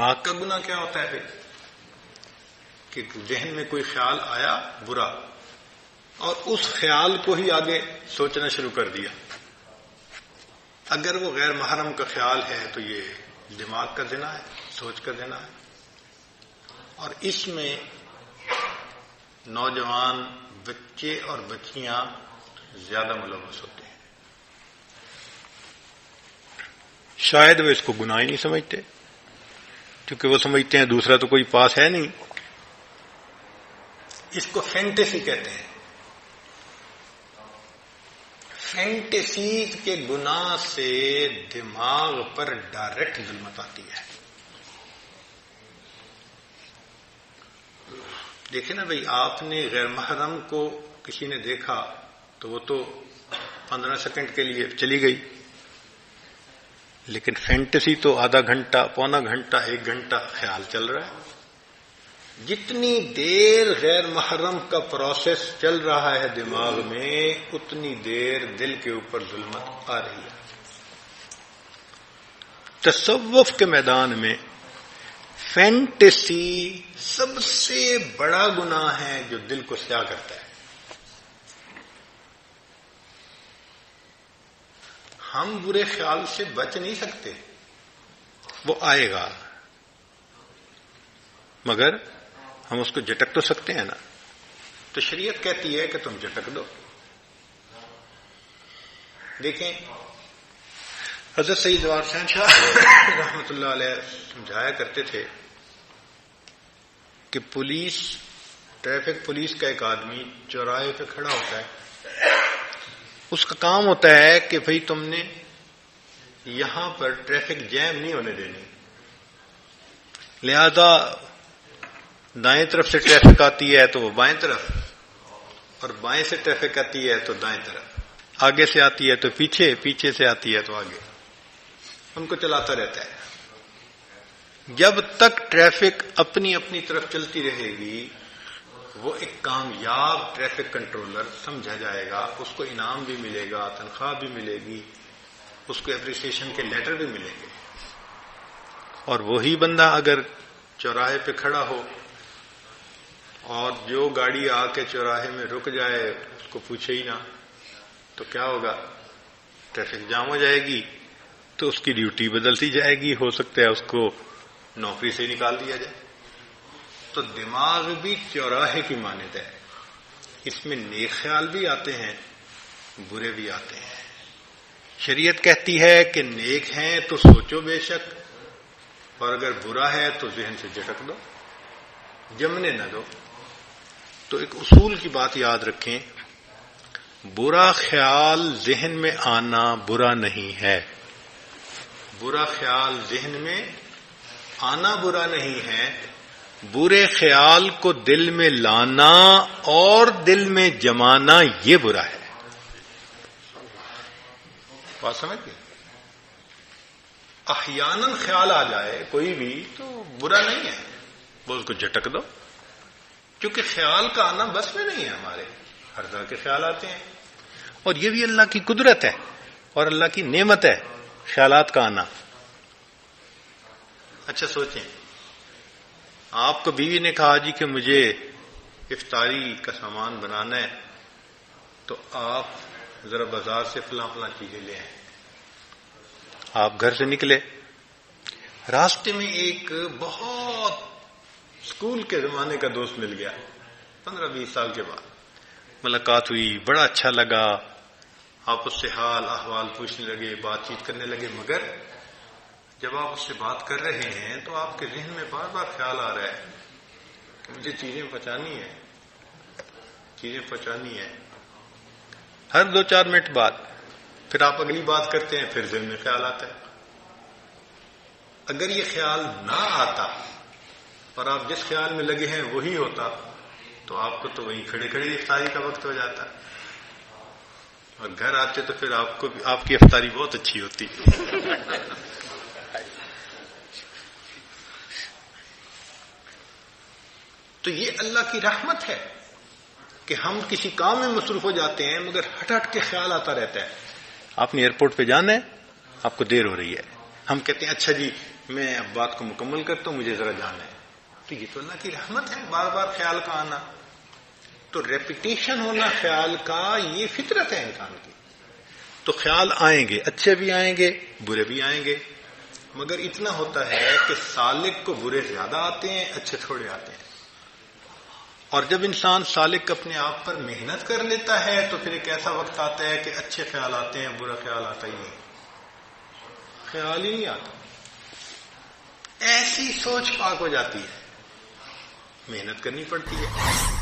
دماغ کا گناہ کیا ہوتا ہے پھر؟ کہ ذہن میں کوئی خیال آیا برا اور اس خیال کو ہی آگے سوچنا شروع کر دیا. اگر وہ غیر محرم کا خیال ہے تو یہ دماغ کا زنا ہے، سوچ کا زنا ہے. اور اس میں نوجوان بچے اور بچیاں زیادہ ملوث ہوتے ہیں. شاید وہ اس کو گناہ ہی نہیں سمجھتے، کیونکہ وہ سمجھتے ہیں دوسرا تو کوئی پاس ہے نہیں. اس کو فینٹیسی کہتے ہیں. فینٹیسی کے گناہ سے دماغ پر ڈائریکٹ ظلمت آتی ہے. دیکھیں نا بھئی، آپ نے غیر محرم کو کسی نے دیکھا تو وہ تو 15 سیکنڈ کے لیے چلی گئی، لیکن فینٹیسی تو آدھا گھنٹہ، پونا گھنٹہ، 1 گھنٹہ خیال چل رہا ہے. جتنی دیر غیر محرم کا پروسیس چل رہا ہے دماغ میں، اتنی دیر دل کے اوپر ظلمت آ رہی ہے. تصوف کے میدان میں فینٹیسی سب سے بڑا گناہ ہے جو دل کو سیاہ کرتا ہے. ہم برے خیال سے بچ نہیں سکتے، وہ آئے گا، مگر ہم اس کو جھٹک تو سکتے ہیں نا. تو شریعت کہتی ہے کہ تم جھٹک دو. دیکھیں حضرت سید جوار حسین شاہ رحمۃ اللہ علیہ سمجھایا کرتے تھے کہ ٹریفک پولیس کا ایک آدمی چوراہے پہ کھڑا ہوتا ہے. اس کا کام ہوتا ہے کہ بھئی تم نے یہاں پر ٹریفک جیم نہیں ہونے دینی، لہذا دائیں طرف سے ٹریفک آتی ہے تو وہ بائیں طرف، اور بائیں سے ٹریفک آتی ہے تو دائیں طرف، آگے سے آتی ہے تو پیچھے، پیچھے سے آتی ہے تو آگے، ان کو چلاتا رہتا ہے. جب تک ٹریفک اپنی اپنی طرف چلتی رہے گی وہ ایک کامیاب ٹریفک کنٹرولر سمجھا جائے گا. اس کو انعام بھی ملے گا، تنخواہ بھی ملے گی، اس کو اپریسیشن کے لیٹر بھی ملیں گے. اور وہی بندہ اگر چوراہے پہ کھڑا ہو اور جو گاڑی آ کے چوراہے میں رک جائے اس کو پوچھے ہی نہ، تو کیا ہوگا؟ ٹریفک جام ہو جائے گی، تو اس کی ڈیوٹی بدلتی جائے گی، ہو سکتا ہے اس کو نوکری سے نکال دیا جائے. تو دماغ بھی چوراہے کی مانند ہے، اس میں نیک خیال بھی آتے ہیں، برے بھی آتے ہیں. شریعت کہتی ہے کہ نیک ہیں تو سوچو بے شک، اور اگر برا ہے تو ذہن سے جھٹک دو، جمنے نہ دو. تو ایک اصول کی بات یاد رکھیں، برا خیال ذہن میں آنا برا نہیں ہے. برا خیال ذہن میں آنا برا نہیں ہے، برے خیال کو دل میں لانا اور دل میں جمانا یہ برا ہے. بات سمجھ گئے؟ احیاناً خیال آ جائے کوئی بھی تو برا نہیں ہے، وہ اس کو جھٹک دو، کیونکہ خیال کا آنا بس میں نہیں ہے. ہمارے ہر طرح کے خیال آتے ہیں، اور یہ بھی اللہ کی قدرت ہے اور اللہ کی نعمت ہے خیالات کا آنا. اچھا سوچیں، آپ کو بیوی نے کہا جی کہ مجھے افطاری کا سامان بنانا ہے، تو آپ ذرا بازار سے فلاں فلاں چیزیں لے آئیں. آپ گھر سے نکلے، راستے میں ایک بہت اسکول کے زمانے کا دوست مل گیا، 15-20 سال کے بعد ملاقات ہوئی، بڑا اچھا لگا، آپ اس سے حال احوال پوچھنے لگے، بات چیت کرنے لگے. مگر جب آپ اس سے بات کر رہے ہیں تو آپ کے ذہن میں بار بار خیال آ رہا ہے کہ مجھے چیزیں پہنچانی ہے. ہر 2-4 منٹ بعد پھر آپ اگلی بات کرتے ہیں، پھر ذہن میں خیال آتا ہے. اگر یہ خیال نہ آتا اور آپ جس خیال میں لگے ہیں وہی ہوتا تو آپ کو تو وہیں کھڑے کھڑے افطاری کا وقت ہو جاتا، اور گھر آتے تو پھر آپ کی افطاری بہت اچھی ہوتی. تو یہ اللہ کی رحمت ہے کہ ہم کسی کام میں مصروف ہو جاتے ہیں مگر ہٹ ہٹ کے خیال آتا رہتا ہے. آپ نے ایئرپورٹ پہ جانا ہے، آپ کو دیر ہو رہی ہے، ہم کہتے ہیں اچھا جی میں اب بات کو مکمل کرتا ہوں، مجھے ذرا جانا ہے. تو یہ تو اللہ کی رحمت ہے، بار بار خیال کا آنا. تو ریپیٹیشن ہونا خیال کا یہ فطرت ہے انسان کی. تو خیال آئیں گے، اچھے بھی آئیں گے، برے بھی آئیں گے، مگر اتنا ہوتا ہے کہ سالک کو برے زیادہ آتے ہیں، اچھے تھوڑے آتے ہیں. اور جب انسان سالک اپنے آپ پر محنت کر لیتا ہے تو پھر ایک ایسا وقت آتا ہے کہ اچھے خیال آتے ہیں، برا خیال آتا ہی نہیں، خیال ہی نہیں آتا. ایسی سوچ پاک ہو جاتی ہے. محنت کرنی پڑتی ہے.